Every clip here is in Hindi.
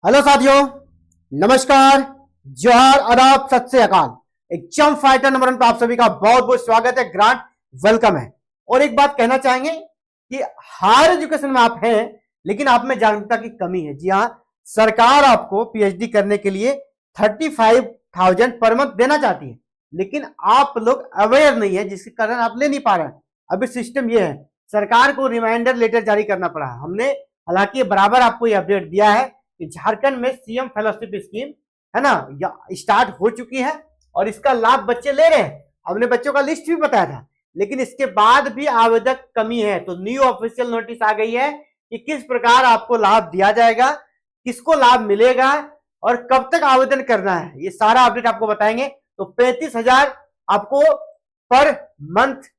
हेलो साथियों, नमस्कार, जोहार, आदाब, सत श्री अकाल। एग्जाम फाइटर नंबर 1 पर आप सभी का बहुत बहुत स्वागत है, ग्रांट वेलकम है। और एक बात कहना चाहेंगे कि हायर एजुकेशन में आप हैं लेकिन आप में जागरूकता की कमी है। जी हाँ, सरकार आपको पीएचडी करने के लिए 35,000 पर मंथ देना चाहती है, लेकिन आप लोग अवेयर नहीं है, जिसके कारण आप ले नहीं पा रहे हैं। अभी सिस्टम ये है, सरकार को रिमाइंडर लेटर जारी करना पड़ा है। हमने हालांकि बराबर आपको ये अपडेट दिया है कि झारखंड में सीएम फेलोशिप स्कीम है ना, स्टार्ट हो चुकी है और इसका लाभ बच्चे ले रहे हैं। हमने बच्चों का लिस्ट भी बताया था, लेकिन इसके बाद भी आवेदक कमी है। तो न्यू ऑफिशियल नोटिस आ गई है कि किस प्रकार आपको लाभ दिया जाएगा, किसको लाभ मिलेगा और कब तक आवेदन करना है, ये सारा अपडेट आपको बताएंगे। तो 35,000 आपको पर मंथ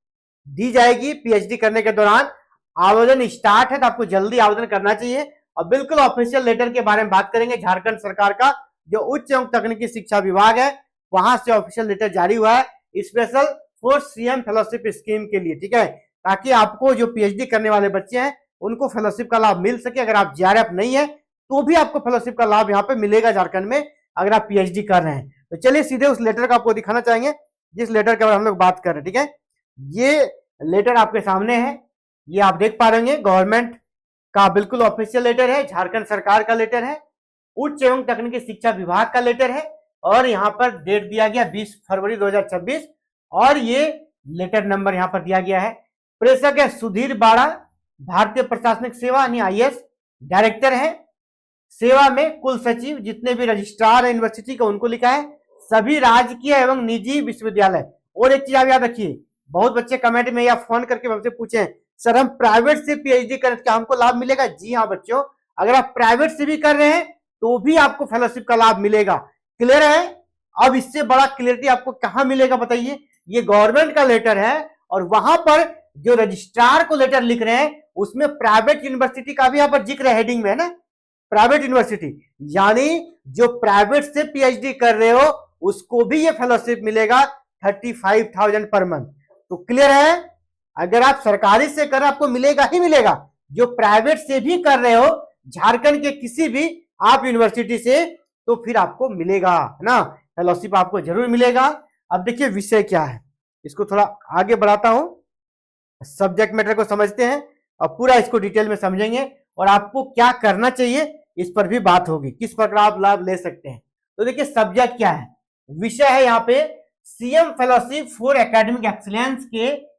दी जाएगी पीएचडी करने के दौरान। आवेदन स्टार्ट है तो आपको जल्दी आवेदन करना चाहिए। और बिल्कुल ऑफिशियल लेटर के बारे में बात करेंगे। झारखंड सरकार का जो उच्च एवं तकनीकी शिक्षा विभाग है, वहां से ऑफिशियल लेटर जारी हुआ है special for CM fellowship scheme के लिए, ठीक है, ताकि आपको जो पीएचडी करने वाले बच्चे हैं उनको फेलोशिप का लाभ मिल सके। अगर आप जेआरएफ नहीं है तो भी आपको फेलोशिप का लाभ यहाँ पे मिलेगा झारखंड में, अगर आप पीएचडी कर रहे हैं। तो चलिए सीधे उस लेटर को आपको दिखाना चाहेंगे जिस लेटर के बारे में हम लोग बात कर रहे हैं, ठीक है। ये लेटर आपके सामने है, ये आप देख पा रहे हैं, गवर्नमेंट का बिल्कुल ऑफिशियल लेटर है, झारखंड सरकार का लेटर है, उच्च एवं तकनीकी शिक्षा विभाग का लेटर है और यहाँ पर डेट दिया गया 20 फरवरी 2026 और ये लेटर नंबर यहाँ पर दिया गया है। प्रेषक है सुधीर बाड़ा, भारतीय प्रशासनिक सेवा यानी आईएएस डायरेक्टर है। सेवा में कुल सचिव, जितने भी रजिस्ट्रार है यूनिवर्सिटी का उनको लिखा है, सभी राजकीय एवं निजी विश्वविद्यालय। और एक चीज आप याद रखिए, बहुत बच्चे कमेंट में या फोन करके हमसे पूछे सर हम प्राइवेट से पीएचडी करें क्या हमको लाभ मिलेगा? जी हाँ बच्चों, अगर आप प्राइवेट से भी कर रहे हैं तो भी आपको फेलोशिप का लाभ मिलेगा। क्लियर है? अब इससे बड़ा क्लियरिटी आपको कहां मिलेगा बताइए? ये गवर्नमेंट का लेटर है और वहां पर जो रजिस्ट्रार को लेटर लिख रहे हैं उसमें प्राइवेट यूनिवर्सिटी का भी यहाँ पर जिक्र है, हेडिंग में है ना, प्राइवेट यूनिवर्सिटी, यानी जो प्राइवेट से पीएचडी कर रहे हो उसको भी ये फेलोशिप मिलेगा 35,000 पर मंथ। तो क्लियर है, अगर आप सरकारी से कर आपको मिलेगा ही मिलेगा, जो प्राइवेट से भी कर रहे हो झारखंड के किसी भी आप यूनिवर्सिटी से तो फिर आपको मिलेगा, है ना, फेलोशिप आपको जरूर मिलेगा। अब देखिए विषय क्या है, इसको थोड़ा आगे बढ़ाता हूं, सब्जेक्ट मैटर को समझते हैं और पूरा इसको डिटेल में समझेंगे और आपको क्या करना चाहिए इस पर भी बात होगी, किस प्रकार आप लाभ ले सकते हैं। तो देखिए सब्जेक्ट क्या है, विषय है यहाँ पे CM fellowship for academic excellence के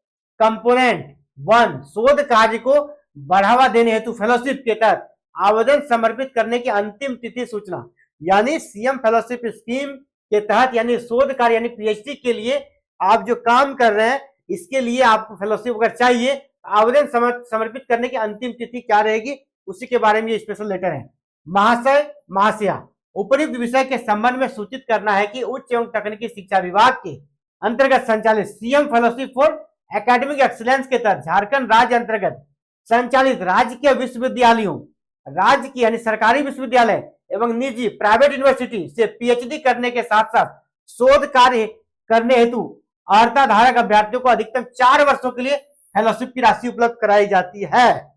कंपोनेंट 1 शोध कार्य को बढ़ावा देने हेतु फेलोशिप के तहत आवेदन समर्पित करने की अंतिम तिथि सूचना। यानी सीएम फेलोशिप स्कीम के तहत यानी शोध कार्य यानी पीएचडी के लिए आप जो काम कर रहे हैं इसके लिए आपको फेलोशिप अगर चाहिए, आवेदन समर्पित करने की अंतिम तिथि क्या रहेगी उसी के बारे में ये स्पेशल लेटर है। महाशय महाशया, उपयुक्त विषय के संबंध में सूचित करना है कि उच्च एवं तकनीकी शिक्षा विभाग के अंतर्गत संचालित CM fellowship for academic excellence के तहत झारखंड राज्य अंतर्गत संचालित राजकीय विश्वविद्यालयों, राज्य की यानी सरकारी विश्वविद्यालय एवं निजी प्राइवेट यूनिवर्सिटी से पीएचडी करने के साथ साथ शोध कार्य करने हेतु अर्हता धारक अभ्यर्थियों को अधिकतम 4 वर्षों के लिए फेलोशिप की राशि उपलब्ध कराई जाती है।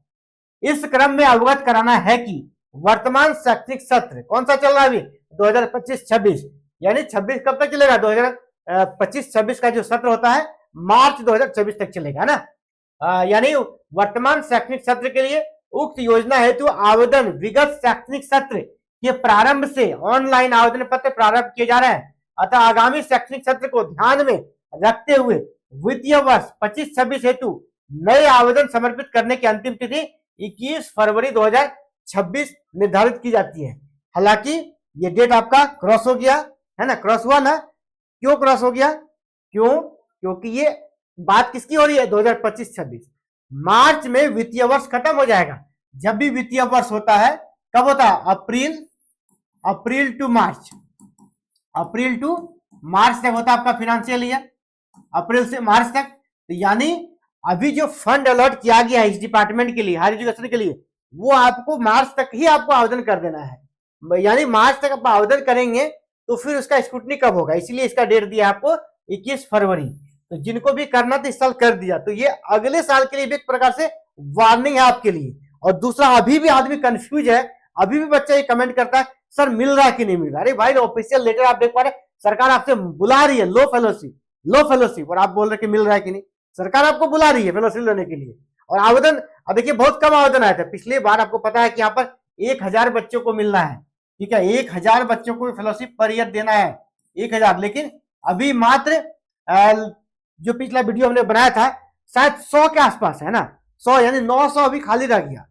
इस क्रम में अवगत कराना है कि वर्तमान शैक्षणिक सत्र कौन सा चल रहा है अभी 2025-26, यानी 26 कब तक चलेगा, 2025-26 का जो सत्र होता है मार्च 2024 तक चलेगा ना। यानी वर्तमान शैक्षणिक सत्र के लिए उक्त योजना हेतु आवेदन विगत शैक्षणिक सत्र के प्रारंभ से ऑनलाइन आवेदन पत्र प्रारंभ किए जा रहे हैं। अतः आगामी शैक्षणिक सत्र को ध्यान में रखते हुए वित्तीय वर्ष 25-26 हेतु नए आवेदन समर्पित करने की अंतिम तिथि 21 फरवरी 2026 निर्धारित की जाती है। हालांकि ये डेट आपका क्रॉस हो गया है ना, क्रॉस हुआ ना, क्यों क्रॉस हो गया? क्योंकि ये बात किसकी हो रही है, 2025-26 मार्च में वित्तीय वर्ष खत्म हो जाएगा। जब भी वित्तीय वर्ष होता है कब होता है, अप्रैल टू मार्च तक होता है आपका फाइनेंशियल ईयर, अप्रैल से मार्च तक। तो यानी अभी जो फंड अलॉट किया गया है इस डिपार्टमेंट के लिए, हायर एजुकेशन के लिए, वो आपको मार्च तक ही आपको आवेदन कर देना है। यानी मार्च तक आप आवेदन करेंगे तो फिर उसका स्क्रूटनी कब होगा, इसलिए इसका डेट दिया आपको 21 फरवरी। तो जिनको भी करना था इस साल कर दिया, तो ये अगले साल के लिए भी एक प्रकार से वार्निंग है आपके लिए। और दूसरा, अभी भी आदमी कंफ्यूज है, अभी भी बच्चा ये कमेंट करता है सर मिल रहा है कि नहीं मिल रहा। अरे भाई ऑफिशियल लेटर आप देख पा रहे, सरकार आपसे बुला रही है लो फेलोशिप, और आप बोल रहे कि मिल रहा है कि नहीं। सरकार आपको बुला रही है फेलोशिप लेने के लिए। और आवेदन, अब देखिए बहुत कम आवेदन आए थे पिछली बार, आपको पता है कि यहाँ पर 1000 बच्चों को मिलना है, ठीक है, 1000 बच्चों को फेलोशिप पर ईयर देना है 1000, लेकिन अभी मात्र जो पिछला वीडियो हमने बनाया था शायद 100 के आसपास है ना, 100 यानी 900 अभी खाली रह गया।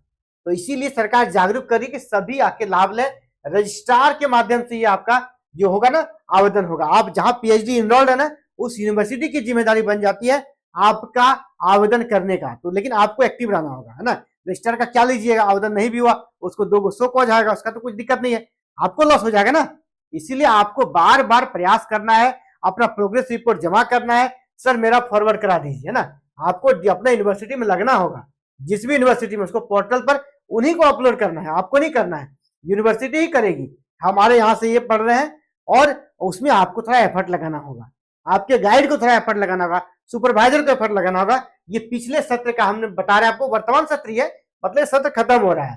तो इसीलिए सरकार जागरूक कर रही कि सभी आके लाभ लें। रजिस्ट्रार के माध्यम से ये आपका जो होगा ना आवेदन होगा। आप जहां पीएचडी इनरोल्ड है ना, उस यूनिवर्सिटी की जिम्मेदारी बन जाती है आपका आवेदन करने का। तो लेकिन आपको एक्टिव रहना होगा, है ना। रजिस्ट्रार का क्या लीजिएगा, आवेदन नहीं भी हुआ उसको 2 सौ को जाएगा, उसका तो कुछ दिक्कत नहीं है, आपको लॉस हो जाएगा ना। इसीलिए आपको बार बार प्रयास करना है, अपना प्रोग्रेस रिपोर्ट जमा करना है। सर मेरा फॉरवर्ड करा दीजिए ना, आपको अपना यूनिवर्सिटी में लगना होगा, जिस भी यूनिवर्सिटी में, उसको पोर्टल पर उन्हीं को अपलोड करना है, आपको नहीं करना है, यूनिवर्सिटी ही करेगी। हमारे यहाँ से ये पढ़ रहे हैं और उसमें आपको थोड़ा एफर्ट लगाना होगा, आपके गाइड को थोड़ा एफर्ट लगाना होगा, सुपरवाइजर को एफर्ट लगाना होगा। ये पिछले सत्र का हमने बता रहे हैं आपको, वर्तमान सत्र है, मतलब सत्र खत्म हो रहा है।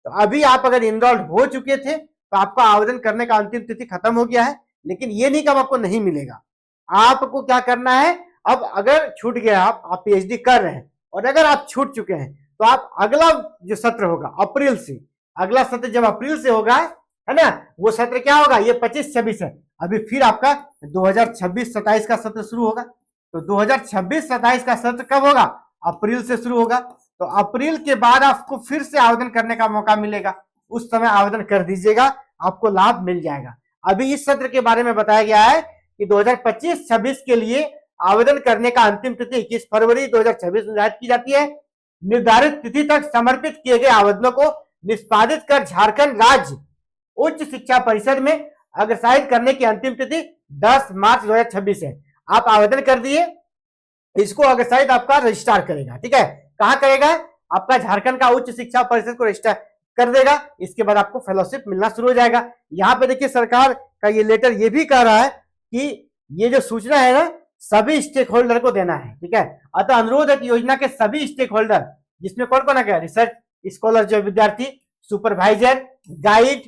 तो अभी आप अगर इनरोल्ड हो चुके थे तो आपका आवेदन करने का अंतिम तिथि खत्म हो गया है, लेकिन ये नहीं कि आपको नहीं मिलेगा। आपको क्या करना है, अब अगर छूट गया, आप पीएचडी कर रहे हैं और अगर आप छूट चुके हैं तो आप अगला जो सत्र होगा अप्रैल से, अगला सत्र जब अप्रैल से होगा, है ना, वो सत्र क्या होगा, ये 25-26 है। अभी फिर आपका 2026-27 का सत्र शुरू होगा। तो 2026-27 का सत्र कब होगा, अप्रैल से शुरू होगा। तो अप्रैल के बाद आपको फिर से आवेदन करने का मौका मिलेगा, उस समय आवेदन कर दीजिएगा, आपको लाभ मिल जाएगा। अभी इस सत्र के बारे में बताया गया है कि 2025-26 के लिए आवेदन करने का अंतिम तिथि 21 फरवरी 2026 निर्धारित की जाती है। निर्धारित तिथि तक समर्पित किए गए आवेदनों को निष्पादित कर झारखंड राज्य उच्च शिक्षा परिषद में अग्रसारित करने की अंतिम तिथि 10 मार्च 2026 है। आप आवेदन कर दिए, इसको अग्रसारित आपका रजिस्ट्रार करेगा, ठीक है। कहां करेगा, आपका झारखंड का उच्च शिक्षा परिषद को रजिस्टर कर देगा। इसके बाद आपको फेलोशिप मिलना शुरू हो जाएगा। यहाँ पे देखिए सरकार का ये लेटर ये भी कह रहा है कि ये जो सूचना है ना सभी स्टेक होल्डर को देना है, ठीक है। अतः अनुरोध है कि योजना के सभी स्टेक होल्डर, जिसमें कौन कौन है, रिसर्च स्कॉलर जो विद्यार्थी, सुपरवाइजर, गाइड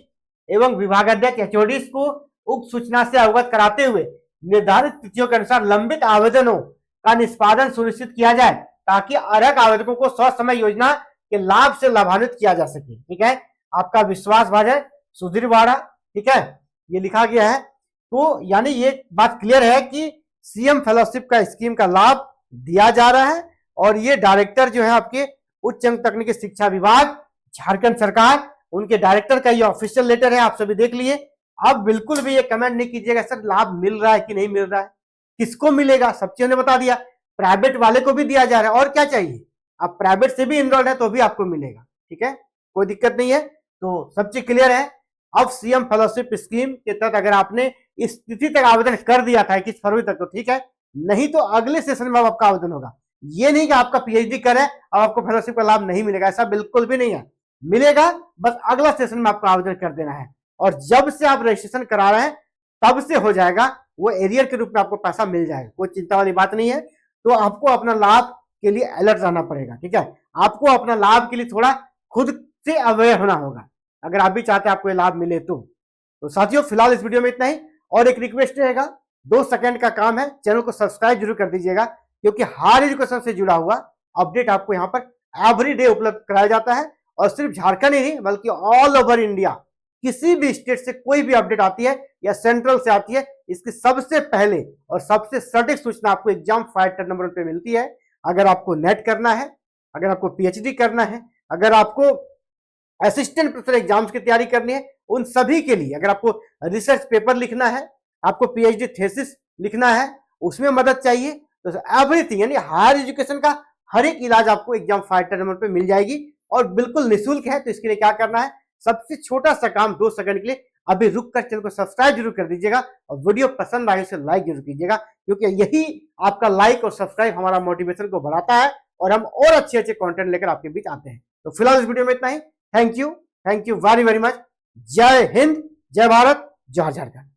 एवं विभागाध्यक्ष एचओडीज को उक्त सूचना से अवगत कराते हुए निर्धारित तिथियों के अनुसार लंबित आवेदनों का निष्पादन सुनिश्चित किया जाए, ताकि अर्हक आवेदकों को ससमय योजना के लाभ से लाभान्वित किया जा सके, ठीक है। आपका विश्वास भाजन सुधीर वाड़ा, ठीक है, ये लिखा गया है। तो यानी ये बात क्लियर है कि सीएम फेलोशिप का स्कीम का लाभ दिया जा रहा है। और ये डायरेक्टर जो है आपके उच्च एवं तकनीकी शिक्षा विभाग झारखंड सरकार, उनके डायरेक्टर का ये ऑफिशियल लेटर है, आप सभी देख लिए। अब बिल्कुल भी ये कमेंट नहीं कीजिएगा सर लाभ मिल रहा है कि नहीं मिल रहा है, किसको मिलेगा, सब चीजों ने बता दिया। प्राइवेट वाले को भी दिया जा रहा है, और क्या चाहिए, आप प्राइवेट से भी इनरोल्ड है तो भी आपको मिलेगा, ठीक है, कोई दिक्कत नहीं है। तो सब चीज क्लियर है। अब सीएम फेलोशिप स्कीम के तहत अगर आपने इस तिथि तक आवेदन कर दिया था 21 फरवरी तक तो ठीक है, नहीं तो अगले सेशन में आपका आवेदन होगा। ये नहीं कि आपका पीएचडी करें और आपको फेलोशिप का लाभ नहीं मिलेगा, ऐसा बिल्कुल भी नहीं है, मिलेगा, बस अगला सेशन में आपको आवेदन कर देना है। और जब से आप रजिस्ट्रेशन करा रहे हैं तब से हो जाएगा, वो एरियर के रूप में आपको पैसा मिल जाएगा, कोई चिंता वाली बात नहीं है। तो आपको अपना लाभ के लिए अलर्ट रहना पड़ेगा, ठीक है, आपको अपना लाभ के लिए थोड़ा खुद से अवेयर होना होगा, अगर आप भी चाहते हैं आपको ये लाभ मिले तो साथियों फिलहाल इस वीडियो में इतना ही। और एक रिक्वेस्ट रहेगा, 2 सेकंड का काम है, चैनल को सब्सक्राइब जरूर कर दीजिएगा, क्योंकि हायर एजुकेशन से जुड़ा हुआ अपडेट आपको यहाँ पर एवरी डे उपलब्ध कराया जाता है। और सिर्फ झारखंड ही नहीं बल्कि ऑल ओवर इंडिया किसी भी स्टेट से कोई भी अपडेट आती है या सेंट्रल से आती है, इसकी सबसे पहले और सबसे सटीक सूचना आपको एग्जाम फाइटर नंबर पे मिलती है। अगर आपको नेट करना है, अगर आपको पीएचडी करना है, अगर आपको असिस्टेंट प्रोफेसर एग्जाम्स की तैयारी करनी है, उन सभी के लिए, अगर आपको रिसर्च पेपर लिखना है, आपको पीएचडी थीसिस लिखना है, उसमें मदद चाहिए, तो एवरीथिंग यानी हायर एजुकेशन का हर एक इलाज आपको एग्जाम फाइटर नंबर पे मिल जाएगी और बिल्कुल निःशुल्क है। तो इसके लिए क्या करना है, सबसे छोटा सा काम 2 सेकंड के लिए अभी रुक कर चैनल को सब्सक्राइब जरूर कर दीजिएगा और वीडियो पसंद आए उसे लाइक जरूर कीजिएगा, क्योंकि यही आपका लाइक और सब्सक्राइब हमारा मोटिवेशन को बढ़ाता है और हम और अच्छे अच्छे कंटेंट लेकर आपके बीच आते हैं। तो फिलहाल इस वीडियो में इतना ही। Thank you very very much. जय हिंद, जय भारत, जय झारखंड।